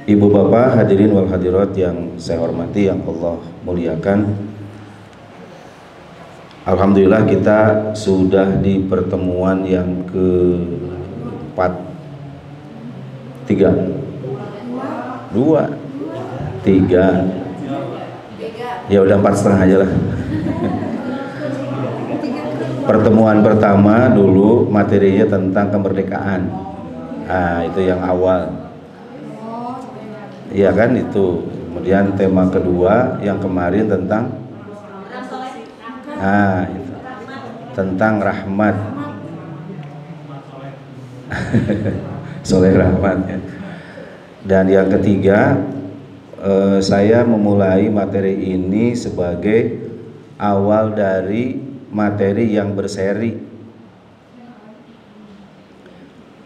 Ibu bapak hadirin wal hadirat yang saya hormati, yang Allah muliakan. Alhamdulillah kita sudah di pertemuan yang ke-4 3 2 3 ya udah 4,5 aja lah. Pertemuan pertama dulu materinya tentang kemerdekaan. Nah, itu yang awal. Iya kan itu. Kemudian tema kedua yang kemarin tentang itu. Tentang rahmat. Soleh rahmat ya. Dan yang ketiga, saya memulai materi ini sebagai awal dari materi yang berseri,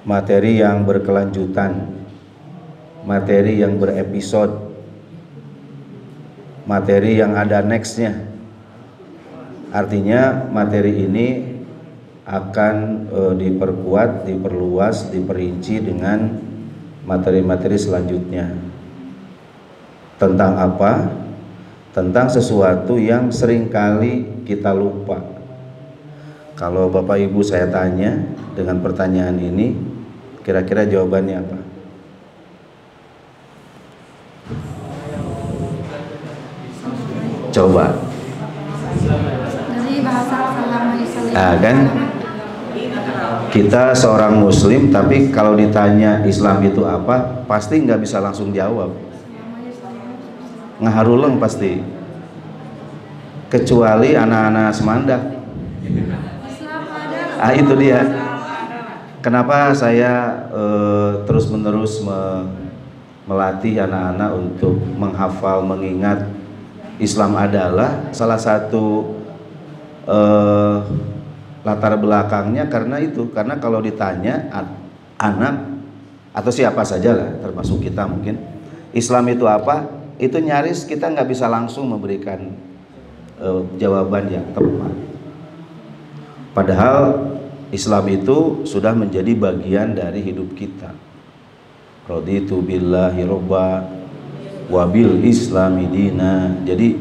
materi yang berkelanjutan, materi yang berepisode, materi yang ada nextnya. Artinya materi ini akan diperkuat, diperluas, diperinci dengan materi-materi selanjutnya. Tentang apa? Tentang sesuatu yang seringkali kita lupa. Kalau Bapak Ibu saya tanya dengan pertanyaan ini, kira-kira jawabannya apa? Coba. Dari bahasa Kan kita seorang muslim, tapi kalau ditanya Islam itu apa, pasti nggak bisa langsung jawab. Ngaharuleng pasti. Kecuali anak-anak Semandak. Itu dia. Kenapa saya terus-menerus melatih anak-anak untuk menghafal, mengingat Islam adalah salah satu latar belakangnya karena kalau ditanya anak atau siapa saja lah, termasuk kita mungkin, Islam itu apa, itu nyaris kita nggak bisa langsung memberikan jawaban yang tepat. Padahal Islam itu sudah menjadi bagian dari hidup kita. Raditu billahi robba wa bil islami dina. Jadi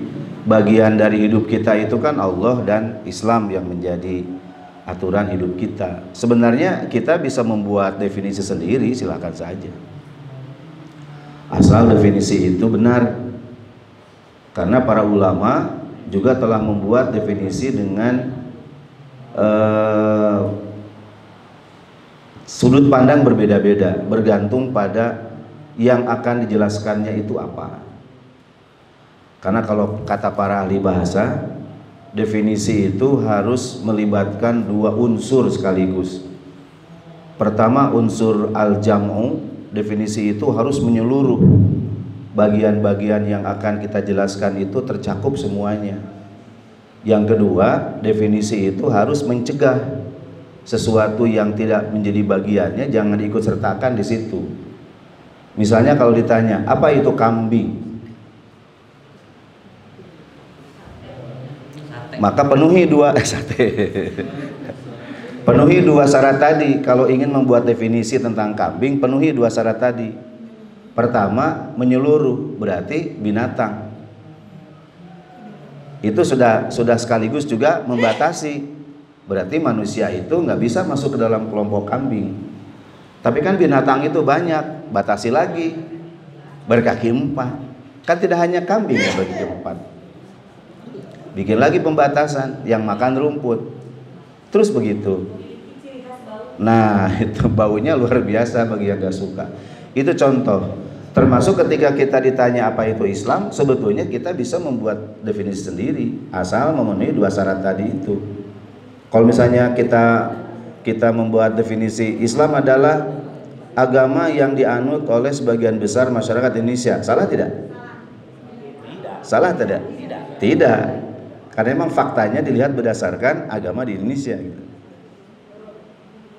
bagian dari hidup kita itu kan Allah dan Islam yang menjadi aturan hidup kita. Sebenarnya kita bisa membuat definisi sendiri, silakan saja. Asal definisi itu benar. Karena para ulama juga telah membuat definisi dengan sudut pandang berbeda-beda, bergantung pada yang akan dijelaskannya itu apa. Karena kalau kata para ahli bahasa, definisi itu harus melibatkan dua unsur sekaligus. Pertama, unsur al-jam'u, definisi itu harus menyeluruh. Bagian-bagian yang akan kita jelaskan itu tercakup semuanya. Yang kedua, definisi itu harus mencegah sesuatu yang tidak menjadi bagiannya, jangan diikut sertakan di situ. Misalnya kalau ditanya, apa itu kambing? Maka penuhi penuhi dua syarat tadi. Kalau ingin membuat definisi tentang kambing, penuhi dua syarat tadi. Pertama, menyeluruh, berarti binatang. Itu sudah sekaligus juga membatasi, berarti manusia itu nggak bisa masuk ke dalam kelompok kambing. Tapi kan binatang itu banyak, batasi lagi, berkaki 4. Kan tidak hanya kambing yang berkaki 4. Bikin lagi pembatasan, yang makan rumput. Terus begitu. Nah, itu baunya luar biasa bagi yang nggak suka. Itu contoh. Termasuk ketika kita ditanya apa itu Islam, sebetulnya kita bisa membuat definisi sendiri, asal memenuhi dua syarat tadi itu. Kalau misalnya kita membuat definisi Islam adalah agama yang dianut oleh sebagian besar masyarakat Indonesia, salah tidak? Salah tidak? Tidak. Karena memang faktanya dilihat berdasarkan agama di Indonesia gitu.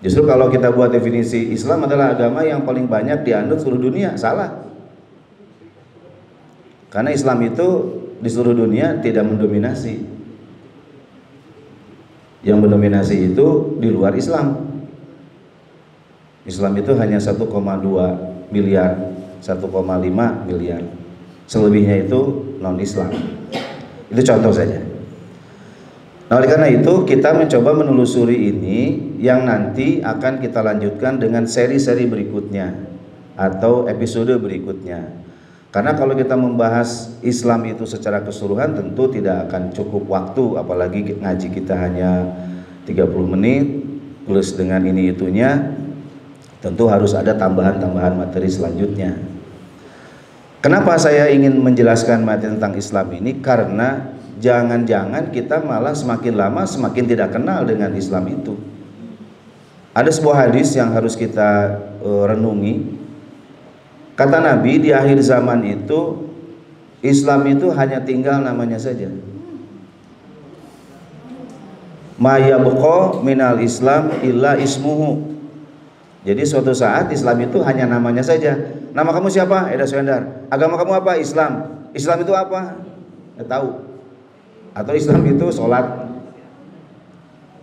Justru kalau kita buat definisi Islam adalah agama yang paling banyak dianut seluruh dunia, salah. Karena Islam itu di seluruh dunia tidak mendominasi. Yang mendominasi itu di luar Islam. Islam itu hanya 1,2 miliar 1,5 miliar. Selebihnya itu non-Islam. Itu contoh saja. Nah, oleh karena itu kita mencoba menelusuri ini yang nanti akan kita lanjutkan dengan seri-seri berikutnya atau episode berikutnya. Karena kalau kita membahas Islam itu secara keseluruhan tentu tidak akan cukup waktu, apalagi ngaji kita hanya 30 menit plus dengan ini itunya, tentu harus ada tambahan-tambahan materi selanjutnya. Kenapa saya ingin menjelaskan materi tentang Islam ini? Karena jangan-jangan kita malah semakin lama semakin tidak kenal dengan Islam itu. Ada sebuah hadis yang harus kita renungi. Kata Nabi, di akhir zaman itu Islam itu hanya tinggal namanya saja. Ma yabqa minal Islam illa ismuhu. Jadi suatu saat Islam itu hanya namanya saja. Nama kamu siapa? Eda Suendar. Agama kamu apa? Islam. Islam itu apa? Nggak tahu. Atau Islam itu sholat.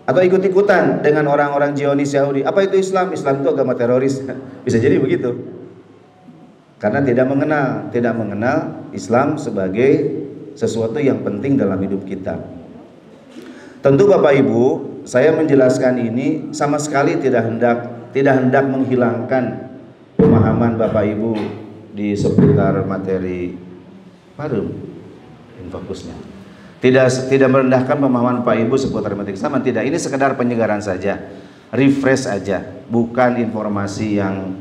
Atau ikut-ikutan dengan orang-orang Zionis Yahudi. Apa itu Islam? Islam itu agama teroris. Bisa jadi begitu. Karena tidak mengenal Islam sebagai sesuatu yang penting dalam hidup kita. Tentu Bapak Ibu, saya menjelaskan ini sama sekali tidak hendak menghilangkan pemahaman Bapak Ibu di seputar materi parum fokusnya. Tidak merendahkan pemahaman Bapak Ibu seputar materi Islam, tidak. Ini sekedar penyegaran saja, refresh aja, bukan informasi yang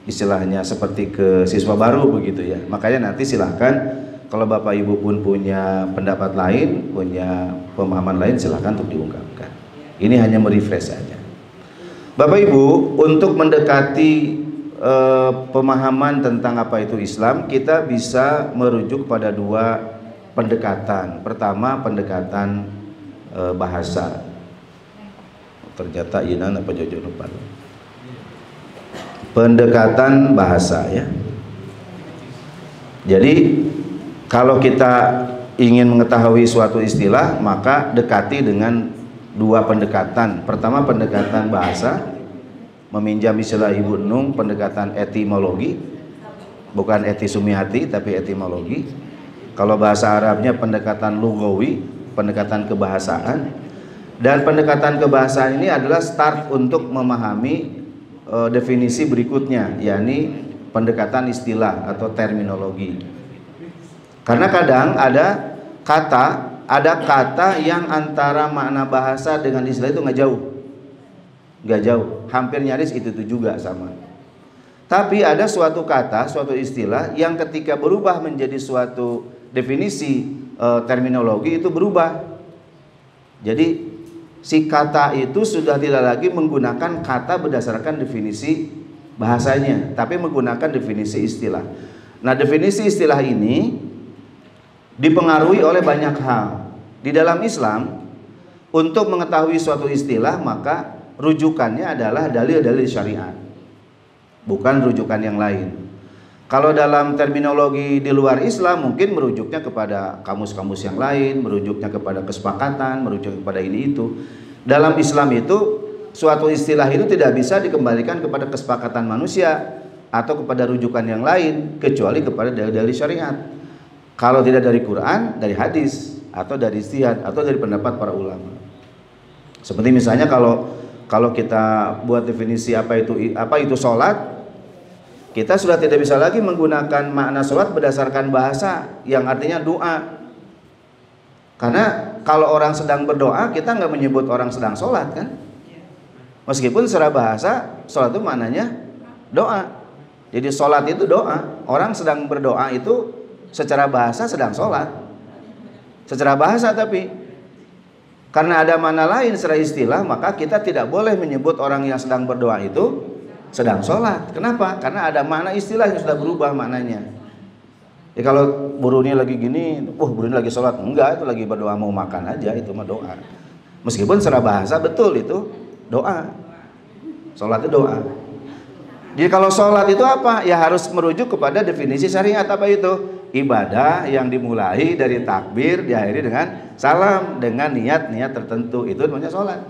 istilahnya seperti ke siswa baru begitu ya. Makanya nanti silahkan kalau Bapak Ibu pun punya pendapat lain, punya pemahaman lain, silahkan untuk diungkapkan. Ini hanya merefresh saja. Bapak Ibu, untuk mendekati pemahaman tentang apa itu Islam, kita bisa merujuk pada dua pendekatan. Pertama, pendekatan bahasa. Ternyata inan apa jojo depan. Pendekatan bahasa ya. Jadi kalau kita ingin mengetahui suatu istilah, maka dekati dengan dua pendekatan. Pertama, pendekatan bahasa, meminjam istilah Ibu Nung, pendekatan etimologi, bukan eti sumiati tapi etimologi. Kalau bahasa Arabnya pendekatan lugawi, pendekatan kebahasaan. Dan pendekatan kebahasaan ini adalah start untuk memahami definisi berikutnya, yakni pendekatan istilah atau terminologi. Karena kadang ada kata yang antara makna bahasa dengan istilah itu nggak jauh, hampir nyaris itu juga sama. Tapi ada suatu kata, suatu istilah yang ketika berubah menjadi suatu definisi terminologi itu berubah. Jadi si kata itu sudah tidak lagi menggunakan kata berdasarkan definisi bahasanya, tapi menggunakan definisi istilah. Nah, definisi istilah ini dipengaruhi oleh banyak hal. Di dalam Islam, untuk mengetahui suatu istilah, maka rujukannya adalah dalil-dalil syariat, bukan rujukan yang lain. Kalau dalam terminologi di luar Islam mungkin merujuknya kepada kamus-kamus yang lain, merujuknya kepada kesepakatan, merujuk kepada ini itu. Dalam Islam itu suatu istilah itu tidak bisa dikembalikan kepada kesepakatan manusia atau kepada rujukan yang lain kecuali kepada dalil-dalil syariat. Kalau tidak dari Quran, dari hadis, atau dari ijtihad, atau dari pendapat para ulama. Seperti misalnya kalau kita buat definisi apa itu sholat, kita sudah tidak bisa lagi menggunakan makna sholat berdasarkan bahasa yang artinya doa. Karena kalau orang sedang berdoa, kita nggak menyebut orang sedang sholat kan? Meskipun secara bahasa sholat itu maknanya doa. Jadi sholat itu doa. Orang sedang berdoa itu secara bahasa sedang sholat. Secara bahasa, tapi karena ada makna lain secara istilah, maka kita tidak boleh menyebut orang yang sedang berdoa itu sedang sholat. Kenapa? Karena ada makna istilah yang sudah berubah maknanya. Ya kalau burunya lagi gini, burunya lagi sholat. Enggak, itu lagi berdoa mau makan aja, itu mah doa. Meskipun secara bahasa betul itu doa. Sholat itu doa. Jadi kalau sholat itu apa? Ya harus merujuk kepada definisi syariat. Apa itu? Ibadah yang dimulai dari takbir, diakhiri dengan salam, dengan niat-niat tertentu. Itu namanya sholat.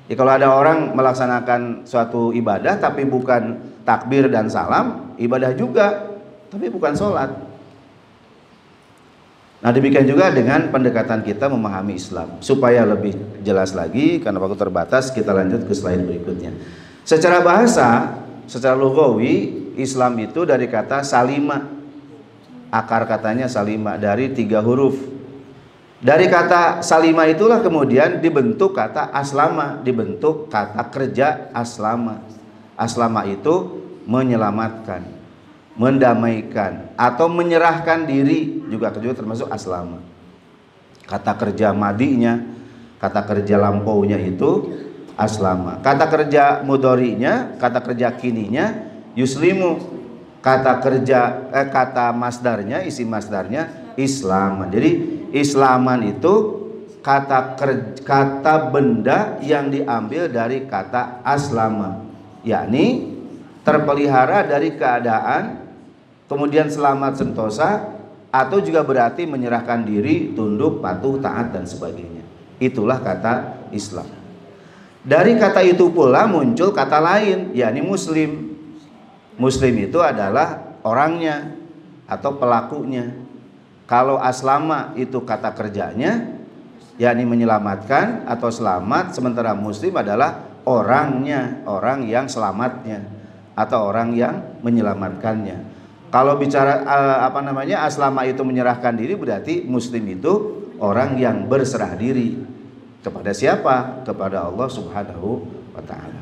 Ya, kalau ada orang melaksanakan suatu ibadah tapi bukan takbir dan salam, ibadah juga, tapi bukan sholat. Nah demikian juga dengan pendekatan kita memahami Islam. Supaya lebih jelas lagi, karena waktu terbatas, kita lanjut ke slide berikutnya. Secara bahasa, secara lughawi, Islam itu dari kata salima. Akar katanya salima, dari 3 huruf. Dari kata salima itulah kemudian dibentuk kata aslama, dibentuk kata kerja aslama. Aslama itu menyelamatkan, mendamaikan, atau menyerahkan diri, juga termasuk aslama. Kata kerja madinya, kata kerja lampaunya itu aslama. Kata kerja mudhari'nya, kata kerja kininya yuslimu. Kata kerja kata masdarnya, isi masdarnya islaman. Jadi islaman itu kata benda yang diambil dari kata aslama, yakni terpelihara dari keadaan, kemudian selamat sentosa, atau juga berarti menyerahkan diri, tunduk, patuh, taat, dan sebagainya. Itulah kata Islam. Dari kata itu pula muncul kata lain, yakni muslim. Muslim itu adalah orangnya atau pelakunya. Kalau aslama itu kata kerjanya, yakni menyelamatkan atau selamat, sementara muslim adalah orangnya, orang yang selamatnya atau orang yang menyelamatkannya. Kalau bicara aslama itu menyerahkan diri, berarti muslim itu orang yang berserah diri. Kepada siapa? Kepada Allah Subhanahu wa ta'ala.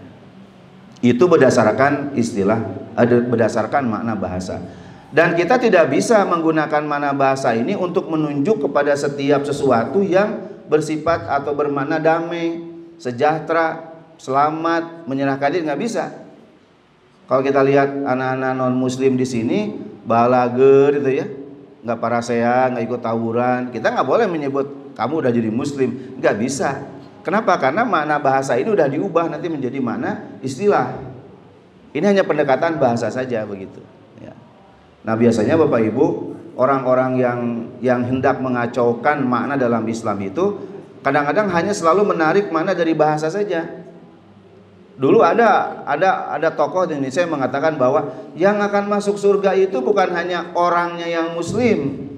Itu berdasarkan istilah, berdasarkan makna bahasa. Dan kita tidak bisa menggunakan makna bahasa ini untuk menunjuk kepada setiap sesuatu yang bersifat atau bermakna damai, sejahtera, selamat, menyerahkan diri, nggak bisa. Kalau kita lihat anak-anak non muslim di sini balager itu ya, nggak parasea, nggak ikut tawuran, kita nggak boleh menyebut kamu udah jadi muslim, nggak bisa. Kenapa? Karena makna bahasa ini udah diubah nanti menjadi makna istilah. Ini hanya pendekatan bahasa saja begitu. Ya. Nah biasanya Bapak Ibu, orang-orang yang hendak mengacaukan makna dalam Islam itu kadang-kadang hanya selalu menarik makna dari bahasa saja. Dulu ada tokoh di Indonesia yang mengatakan bahwa yang akan masuk surga itu bukan hanya orangnya yang muslim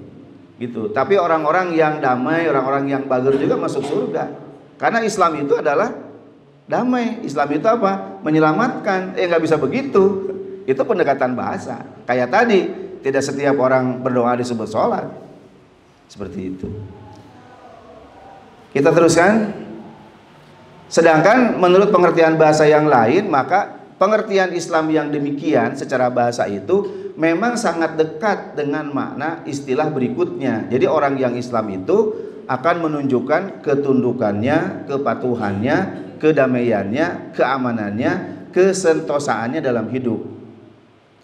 gitu, tapi orang-orang yang damai, orang-orang yang bager juga masuk surga. Karena Islam itu adalah damai. Islam itu apa? Menyelamatkan. Nggak bisa begitu. Itu pendekatan bahasa. Kayak tadi, tidak setiap orang berdoa disebut sholat. Seperti itu. Kita teruskan. Sedangkan menurut pengertian bahasa yang lain, maka pengertian Islam yang demikian secara bahasa itu memang sangat dekat dengan makna istilah berikutnya. Jadi orang yang Islam itu akan menunjukkan ketundukannya, kepatuhannya, kedamaiannya, keamanannya, kesentosaannya dalam hidup.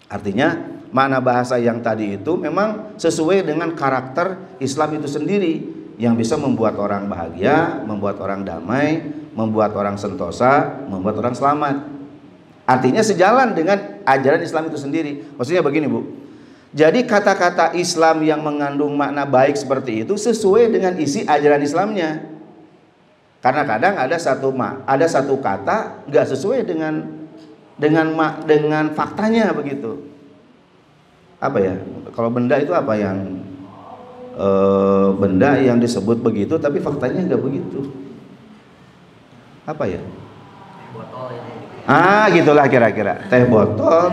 Artinya makna bahasa yang tadi itu memang sesuai dengan karakter Islam itu sendiri, yang bisa membuat orang bahagia, membuat orang damai, membuat orang sentosa, membuat orang selamat. Artinya sejalan dengan ajaran Islam itu sendiri. Maksudnya begini Bu, jadi kata-kata Islam yang mengandung makna baik seperti itu sesuai dengan isi ajaran Islamnya. Karena kadang ada satu kata nggak sesuai dengan faktanya begitu. Apa ya? Kalau benda itu apa yang benda yang disebut begitu tapi faktanya nggak begitu. Apa ya? Gitulah kira-kira. Teh botol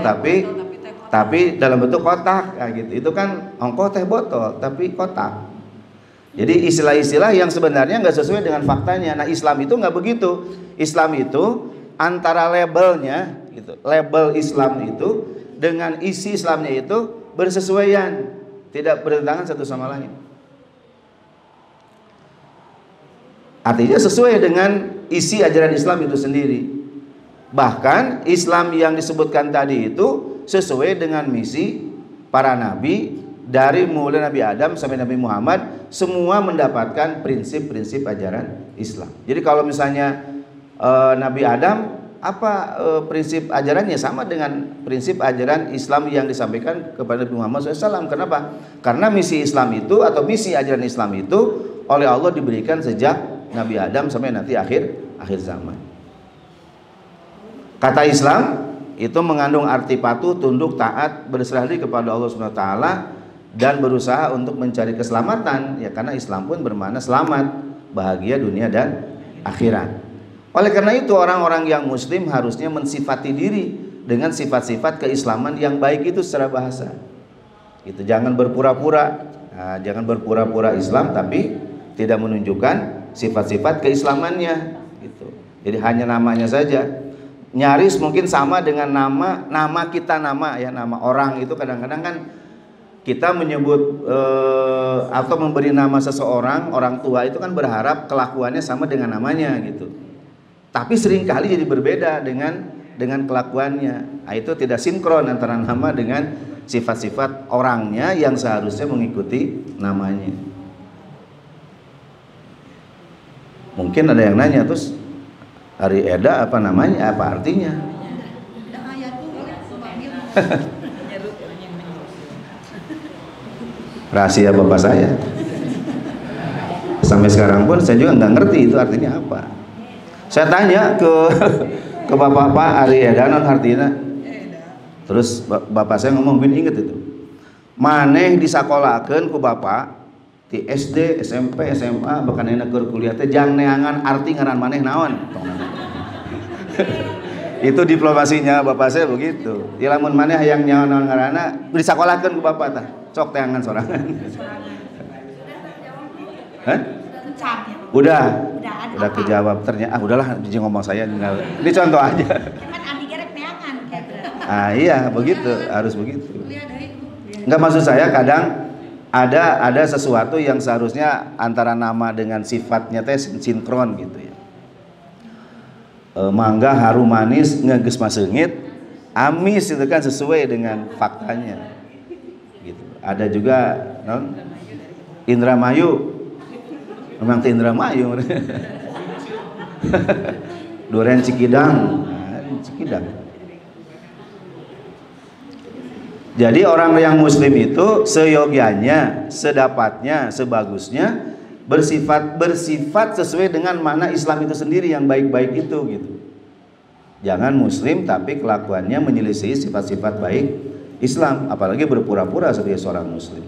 tapi dalam bentuk kotak, gitu. Itu kan ongkoh teh botol tapi kotak. Jadi istilah-istilah yang sebenarnya nggak sesuai dengan faktanya. Nah Islam itu nggak begitu. Islam itu antara labelnya, gitu, label Islam itu dengan isi Islamnya itu bersesuaian, tidak bertentangan satu sama lain. Artinya sesuai dengan isi ajaran Islam itu sendiri. Bahkan Islam yang disebutkan tadi itu sesuai dengan misi para nabi, dari mulai Nabi Adam sampai Nabi Muhammad, semua mendapatkan prinsip-prinsip ajaran Islam. Jadi kalau misalnya Nabi Adam, apa prinsip ajarannya sama dengan prinsip ajaran Islam yang disampaikan kepada Nabi Muhammad SAW. Kenapa? Karena misi Islam itu atau misi ajaran Islam itu oleh Allah diberikan sejak Nabi Adam sampai nanti akhir zaman. Kata Islam itu mengandung arti patuh, tunduk, taat, berserah diri kepada Allah Subhanahu wa taala dan berusaha untuk mencari keselamatan, ya, karena Islam pun bermakna selamat, bahagia dunia dan akhirat. Oleh karena itu orang-orang yang muslim harusnya mensifati diri dengan sifat-sifat keislaman yang baik itu secara bahasa. Gitu. Jangan berpura-pura, jangan berpura-pura Islam tapi tidak menunjukkan sifat-sifat keislamannya. Gitu. Jadi hanya namanya saja. Nyaris mungkin sama dengan nama kita, nama orang itu kadang-kadang kan kita menyebut atau memberi nama seseorang, orang tua itu kan berharap kelakuannya sama dengan namanya gitu. Tapi seringkali jadi berbeda dengan kelakuannya. Nah, itu tidak sinkron antara nama dengan sifat-sifat orangnya yang seharusnya mengikuti namanya. Mungkin ada yang nanya, terus Ari Eda apa namanya, apa artinya? Rahasia bapak saya. Sampai sekarang pun saya juga nggak ngerti itu artinya apa. Saya tanya ke bapak Ari Eda non artinya. Terus bapak saya ngomong gini, inget itu. Maneh disakolahkeun ku bapak di SD, SMP, SMA, bahkan enak keur kuliah teh jang neangan arti ngaran maneh naon. Itu diplomasinya bapak saya begitu. Di lamun maneh hayang nyaon ngaranna disakolahkeun ku bapak tah. Cok teangan sorangan. Hah? Udah kejawab ternyata. Udahlah jadi ngomong saya tinggal. Ini contoh aja. Iya begitu, harus begitu. Enggak, maksud saya kadang ada sesuatu yang seharusnya antara nama dengan sifatnya teh sinkron gitu ya. Mangga harum manis ngeges maseungit, amis itu kan sesuai dengan faktanya. Gitu. Ada juga Indramayu. Memang teh Indramayu. Duren Cikidang. Cikidang. Jadi orang yang muslim itu seyogyanya, sedapatnya, sebagusnya bersifat sesuai dengan makna Islam itu sendiri yang baik-baik itu gitu. Jangan muslim tapi kelakuannya menyelisih sifat-sifat baik Islam, apalagi berpura-pura sebagai seorang muslim.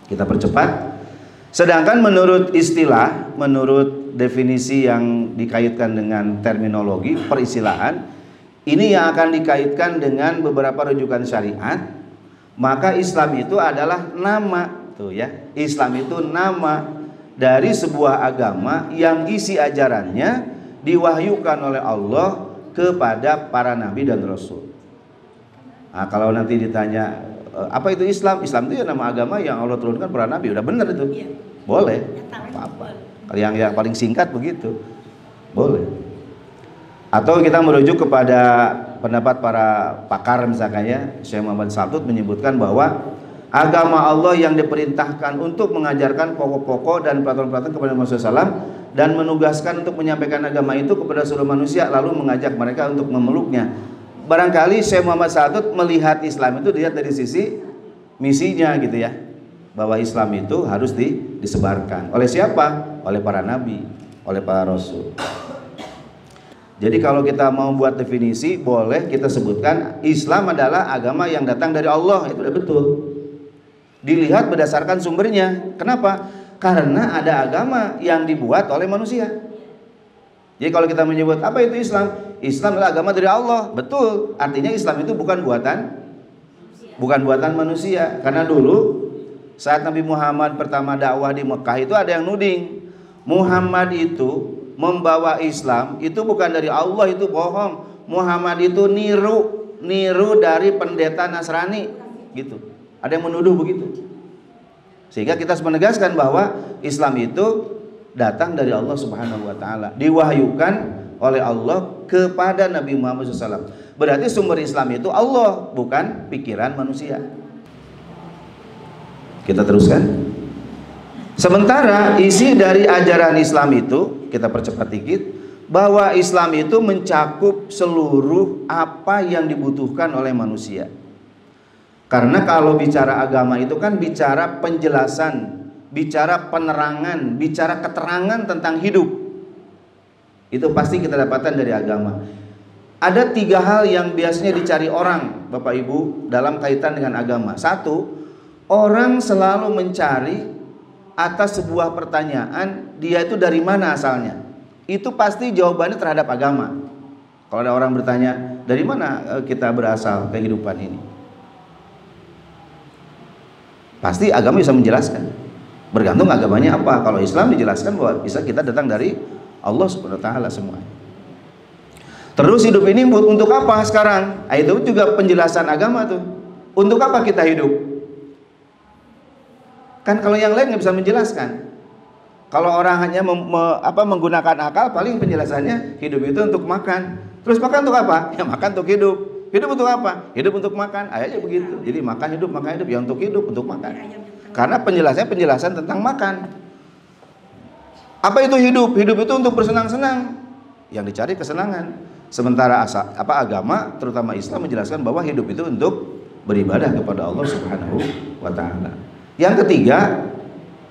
Kita percepat. Sedangkan menurut istilah, menurut definisi yang dikaitkan dengan terminologi peristilahan, ini yang akan dikaitkan dengan beberapa rujukan syariat, maka Islam itu adalah nama, tuh ya. Islam itu nama dari sebuah agama yang isi ajarannya diwahyukan oleh Allah kepada para nabi dan rasul. Nah, kalau nanti ditanya apa itu Islam? Islam itu ya nama agama yang Allah turunkan para nabi. Udah benar itu. Boleh. Apa-apa. Yang paling singkat begitu. Boleh. Atau kita merujuk kepada pendapat para pakar misalkan ya, Syekh Muhammad Saltut menyebutkan bahwa agama Allah yang diperintahkan untuk mengajarkan pokok-pokok dan peraturan-peraturan kepada Muhammad SAW dan menugaskan untuk menyampaikan agama itu kepada seluruh manusia lalu mengajak mereka untuk memeluknya. Barangkali Syekh Muhammad Saltut melihat Islam itu dilihat dari sisi misinya gitu ya, bahwa Islam itu harus disebarkan. Oleh siapa? Oleh para nabi, oleh para rasul. Jadi kalau kita mau buat definisi, boleh kita sebutkan Islam adalah agama yang datang dari Allah. Itu udah betul. Dilihat berdasarkan sumbernya. Kenapa? Karena ada agama yang dibuat oleh manusia. Jadi kalau kita menyebut apa itu Islam? Islam adalah agama dari Allah. Betul. Artinya Islam itu bukan buatan manusia. Karena dulu saat Nabi Muhammad pertama dakwah di Mekah itu ada yang nuding Muhammad itu membawa Islam itu bukan dari Allah, itu bohong. Muhammad itu niru dari pendeta Nasrani gitu. Ada yang menuduh begitu. Sehingga kita harus menegaskan bahwa Islam itu datang dari Allah Subhanahu wa taala, diwahyukan oleh Allah kepada Nabi Muhammad SAW. Berarti sumber Islam itu Allah, bukan pikiran manusia. Kita teruskan. Sementara isi dari ajaran Islam itu, kita percepat dikit, bahwa Islam itu mencakup seluruh apa yang dibutuhkan oleh manusia. Karena kalau bicara agama itu kan bicara penjelasan, bicara penerangan, bicara keterangan tentang hidup. Itu pasti kita dapatkan dari agama. Ada 3 hal yang biasanya dicari orang, Bapak Ibu, dalam kaitan dengan agama. 1, orang selalu mencari atas sebuah pertanyaan, dia itu dari mana asalnya. Itu pasti jawabannya terhadap agama. Kalau ada orang bertanya, dari mana kita berasal kehidupan ini? Pasti agama bisa menjelaskan. Bergantung agamanya apa. Kalau Islam dijelaskan bahwa bisa kita datang dari Allah Subhanahu wa taala semua. Terus hidup ini untuk apa sekarang? Itu juga penjelasan agama tuh. Untuk apa kita hidup? Kan kalau yang lain nggak bisa menjelaskan. Kalau orang hanya menggunakan akal, paling penjelasannya hidup itu untuk makan. Terus makan untuk apa? Ya makan untuk hidup. Hidup untuk apa? Hidup untuk makan. Ayatnya begitu. Jadi makan hidup ya untuk hidup, untuk makan. Karena penjelasannya penjelasan tentang makan. Apa itu hidup? Hidup itu untuk bersenang-senang. Yang dicari kesenangan. Sementara agama, terutama Islam, menjelaskan bahwa hidup itu untuk beribadah kepada Allah Subhanahu wa taala. Yang ketiga,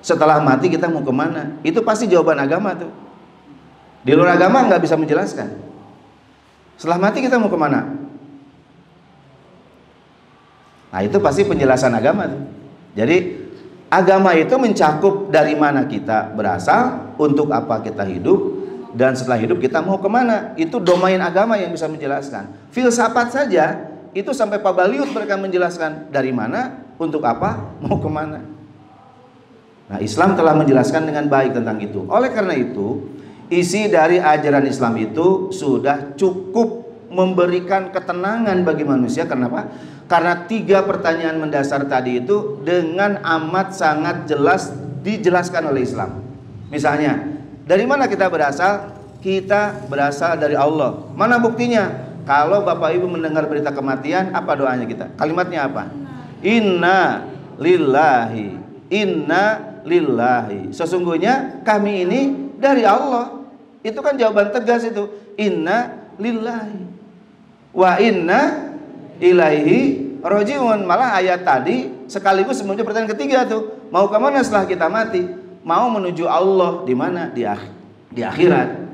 setelah mati kita mau kemana? Itu pasti jawaban agama tuh. Di luar agama nggak bisa menjelaskan. Setelah mati kita mau kemana? Nah itu pasti penjelasan agama tuh. Jadi agama itu mencakup dari mana kita berasal, untuk apa kita hidup, dan setelah hidup kita mau kemana. Itu domain agama yang bisa menjelaskan. Filsafat saja itu sampai Pak Baliut mereka menjelaskan dari mana, untuk apa, mau kemana. Nah Islam telah menjelaskan dengan baik tentang itu. Oleh karena itu, isi dari ajaran Islam itu sudah cukup memberikan ketenangan bagi manusia. Kenapa? Karena 3 pertanyaan mendasar tadi itu dengan amat sangat jelas dijelaskan oleh Islam. Misalnya, dari mana kita berasal? Kita berasal dari Allah. Mana buktinya? Kalau Bapak Ibu mendengar berita kematian, apa doanya kita? Kalimatnya apa? Inna lillahi. Inna lillahi. Sesungguhnya kami ini dari Allah. Itu kan jawaban tegas itu. Inna lillahi. Wa inna ilaihi rojiun. Malah ayat tadi sekaligus menuju pertanyaan ketiga tuh. Mau kemana setelah kita mati? Mau menuju Allah. Di mana? Di akhirat.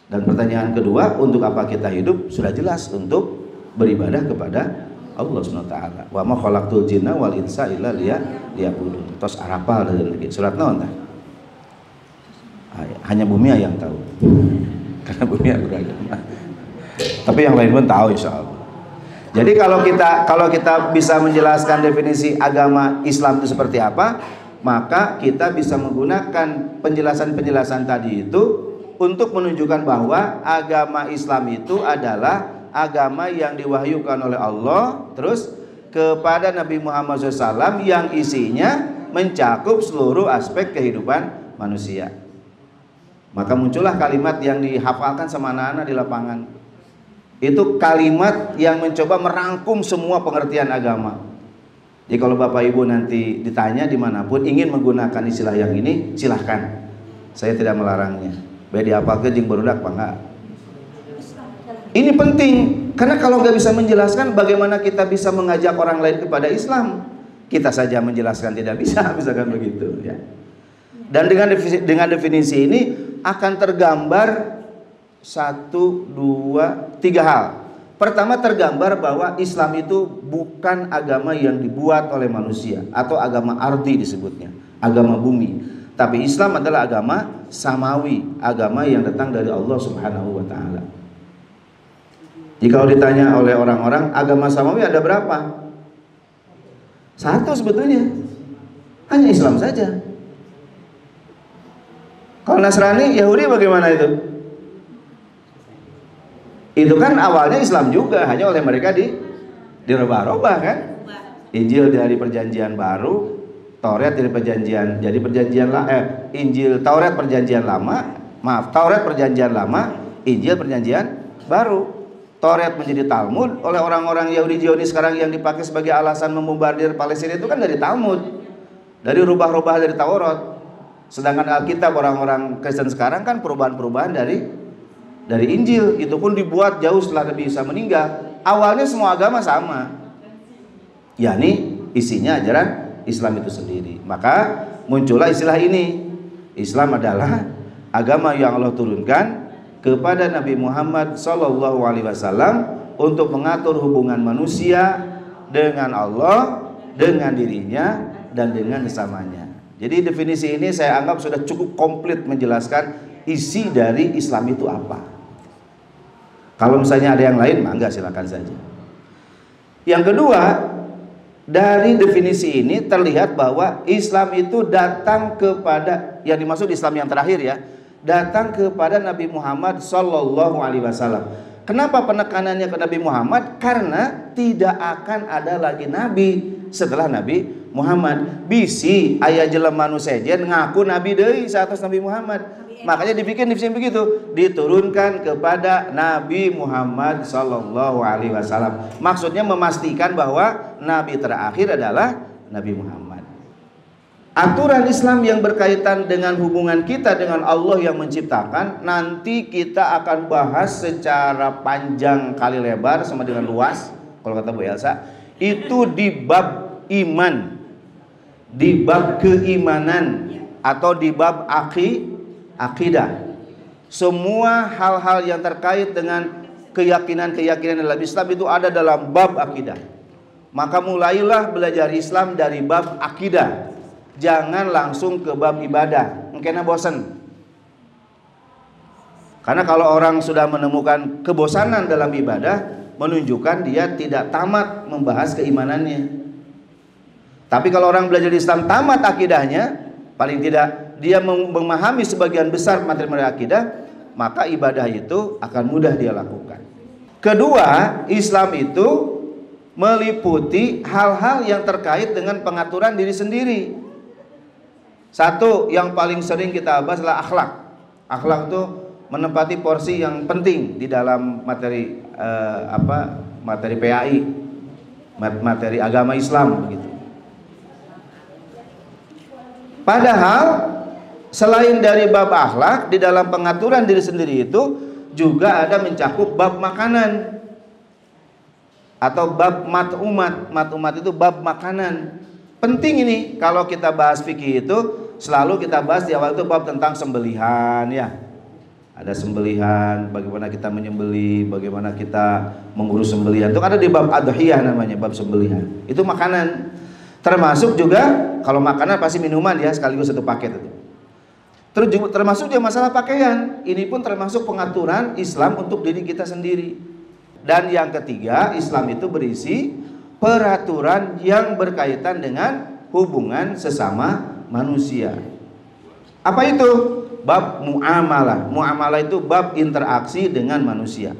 Dan pertanyaan kedua, untuk apa kita hidup? Sudah jelas, untuk beribadah kepada Allah Subhanahu wa taala. Wa ma khalaqtul jinna wal insa illa liya'budun. Tos Arafah dari surat naon tah? Hanya bumi yang tahu. Karena bumi yang beragama. Tapi yang lain pun tahu insyaallah. Jadi kalau kita bisa menjelaskan definisi agama Islam itu seperti apa, maka kita bisa menggunakan penjelasan-penjelasan tadi itu untuk menunjukkan bahwa agama Islam itu adalah agama yang diwahyukan oleh Allah terus kepada Nabi Muhammad SAW, yang isinya mencakup seluruh aspek kehidupan manusia. Maka muncullah kalimat yang dihafalkan sama anak-anak di lapangan. Itu kalimat yang mencoba merangkum semua pengertian agama. Jadi kalau Bapak Ibu nanti ditanya dimanapun ingin menggunakan istilah yang ini, silahkan. Saya tidak melarangnya. Baik dihafalkan jeung barudak apa enggak? Ini penting, karena kalau nggak bisa menjelaskan, bagaimana kita bisa mengajak orang lain kepada Islam? Kita saja menjelaskan tidak bisa, misalkan begitu ya. Dan dengan definisi ini akan tergambar 1, 2, 3 hal. Pertama, tergambar bahwa Islam itu bukan agama yang dibuat oleh manusia atau agama ardi disebutnya, agama bumi. Tapi Islam adalah agama samawi, agama yang datang dari Allah Subhanahu wa taala. Jika ditanya oleh orang-orang, agama samawi ada berapa? 1 sebetulnya. Hanya Islam saja. Kalau Nasrani, Yahudi bagaimana itu? Itu kan awalnya Islam juga, hanya oleh mereka dirubah-rubah kan? Injil dari perjanjian baru, Taurat dari perjanjian, jadi Injil, Taurat perjanjian lama, Taurat perjanjian lama, Injil perjanjian baru. Taurat menjadi Talmud oleh orang-orang Yahudi Zionis sekarang yang dipakai sebagai alasan membombardir Palestina itu kan dari Talmud, dari rubah-rubah dari Taurat. Sedangkan Alkitab orang-orang Kristen sekarang kan perubahan-perubahan dari Injil, itu pun dibuat jauh setelah Nabi Isa meninggal. Awalnya semua agama sama, yakni isinya ajaran Islam itu sendiri. Maka muncullah istilah ini. Islam adalah agama yang Allah turunkan kepada Nabi Muhammad sallallahu alaihi wasallam untuk mengatur hubungan manusia dengan Allah, dengan dirinya dan dengan sesamanya. Jadi definisi ini saya anggap sudah cukup komplit menjelaskan isi dari Islam itu apa. Kalau misalnya ada yang lain, mangga silakan saja. Yang kedua, dari definisi ini terlihat bahwa Islam itu datang kepada, yang dimaksud Islam yang terakhir ya, datang kepada Nabi Muhammad sallallahu alaihi wasallam. Kenapa penekanannya ke Nabi Muhammad? Karena tidak akan ada lagi nabi setelah Nabi Muhammad. Bisi aya jelema nu sejen ngaku nabi deui saetos Nabi Muhammad. Makanya dibikin begitu, diturunkan kepada Nabi Muhammad sallallahu alaihi wasallam. Maksudnya memastikan bahwa nabi terakhir adalah Nabi Muhammad. Aturan Islam yang berkaitan dengan hubungan kita dengan Allah yang menciptakan, nanti kita akan bahas secara panjang kali lebar sama dengan luas, kalau kata Bu Elsa, itu di bab iman, di bab keimanan, atau di bab akidah. Semua hal-hal yang terkait dengan keyakinan-keyakinan dalam Islam itu ada dalam bab akidah. Maka mulailah belajar Islam dari bab akidah. Jangan langsung ke bab ibadah, mungkin bosan. Karena kalau orang sudah menemukan kebosanan dalam ibadah, menunjukkan dia tidak tamat membahas keimanannya. Tapi kalau orang belajar Islam tamat akidahnya, paling tidak dia memahami sebagian besar materi-materi akidah, maka ibadah itu akan mudah dia lakukan. Kedua, Islam itu meliputi hal-hal yang terkait dengan pengaturan diri sendiri. Satu yang paling sering kita bahas adalah akhlak. Akhlak itu menempati porsi yang penting di dalam materi materi PAI, materi agama Islam begitu. Padahal selain dari bab akhlak, di dalam pengaturan diri sendiri itu juga ada mencakup bab makanan atau bab mat'umat. Mat'umat itu bab makanan. Penting ini kalau kita bahas fikih itu selalu kita bahas di awal itu bab tentang sembelihan ya. Ada sembelihan, bagaimana kita menyembelih, bagaimana kita mengurus sembelihan. Itu ada di bab adhiyah namanya, bab sembelihan. Itu makanan. Termasuk juga kalau makanan pasti minuman ya, sekaligus satu paket itu. Terus juga termasuk juga masalah pakaian. Ini pun termasuk pengaturan Islam untuk diri kita sendiri. Dan yang ketiga, Islam itu berisi peraturan yang berkaitan dengan hubungan sesama manusia. Apa itu? Bab muamalah. Muamalah itu bab interaksi dengan manusia.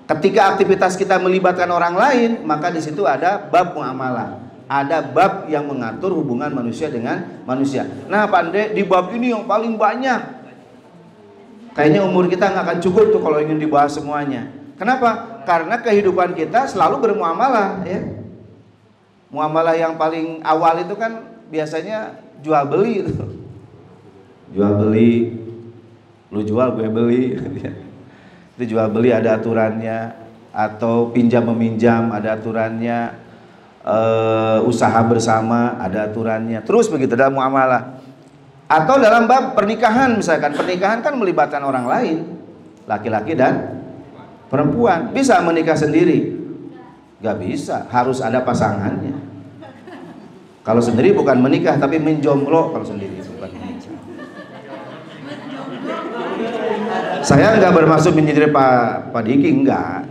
Ketika aktivitas kita melibatkan orang lain, maka di situ ada bab muamalah. Ada bab yang mengatur hubungan manusia dengan manusia. Nah, Pandai, di bab ini yang paling banyak. Kayaknya umur kita nggak akan cukup tuh kalau ingin dibahas semuanya. Kenapa? Karena kehidupan kita selalu bermuamalah, ya. Muamalah yang paling awal itu kan biasanya jual beli itu. Jual beli, lu jual gue beli. Itu jual beli ada aturannya, atau pinjam meminjam ada aturannya, usaha bersama ada aturannya. Terus begitu dalam muamalah. Atau dalam bab pernikahan, misalkan pernikahan kan melibatkan orang lain, laki-laki dan perempuan. Bisa menikah sendiri? Gak bisa, harus ada pasangannya. Kalau sendiri bukan menikah tapi menjomblo. Kalau sendiri bukan menikah. Saya nggak bermaksud menyindir Pak Diki, enggak.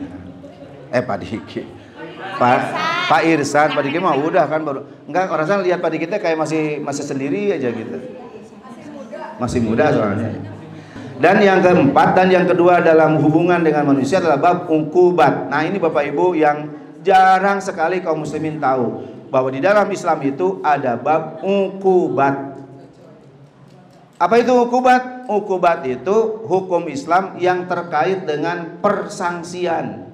Pak Diki, Pak Irsan, Pak Diki mah udah kan baru. Enggak, orang sana lihat Pak Diki kayak masih sendiri aja gitu. Masih muda soalnya. Dan yang keempat dan yang kedua dalam hubungan dengan manusia adalah bab uqubat. Nah, ini Bapak Ibu yang jarang sekali kaum muslimin tahu bahwa di dalam Islam itu ada bab uqubat. Apa itu uqubat? Uqubat itu hukum Islam yang terkait dengan persangsian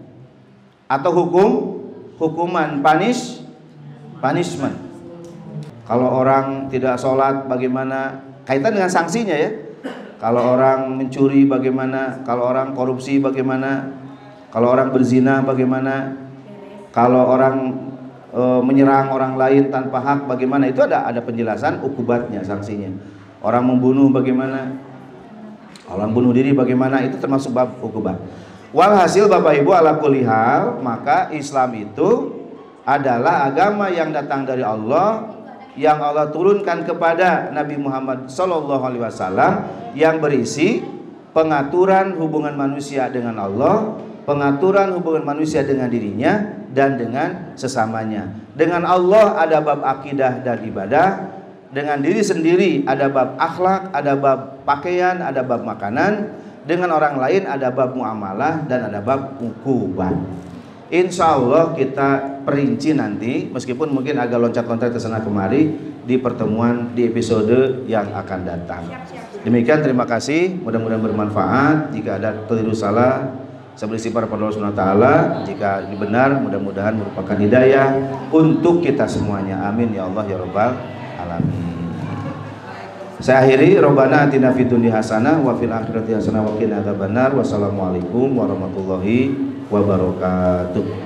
atau hukuman, punishment. Kalau orang tidak sholat bagaimana? Kaitan dengan sanksinya ya. Kalau orang mencuri bagaimana? Kalau orang korupsi bagaimana? Kalau orang berzina bagaimana? Kalau orang menyerang orang lain tanpa hak bagaimana? Itu ada penjelasan ukubatnya, sanksinya. Orang membunuh bagaimana? Orang bunuh diri bagaimana, itu termasuk bab ukubah. Walhasil Bapak Ibu ala kulli hal, maka Islam itu adalah agama yang datang dari Allah, yang Allah turunkan kepada Nabi Muhammad SAW, yang berisi pengaturan hubungan manusia dengan Allah, pengaturan hubungan manusia dengan dirinya dan dengan sesamanya. Dengan Allah ada bab akidah dan ibadah, dengan diri sendiri ada bab akhlak, ada bab pakaian, ada bab makanan, dengan orang lain ada bab muamalah dan ada bab ukubah. Insya Allah kita perinci nanti, meskipun mungkin agak loncat-loncat ke sana kemari di pertemuan di episode yang akan datang. Demikian, terima kasih, mudah-mudahan bermanfaat. Jika ada keliru salah, saya beristighfar kepada Allah Subhanahu wa taala. Jika benar, mudah-mudahan merupakan hidayah untuk kita semuanya. Amin ya Allah ya rabbal alamin. Saya akhiri, Rabbana atina fid dunya hasanah wa fil akhirati hasanah wa qina adzabannar. Wassalamualaikum warahmatullahi wabarakatuh.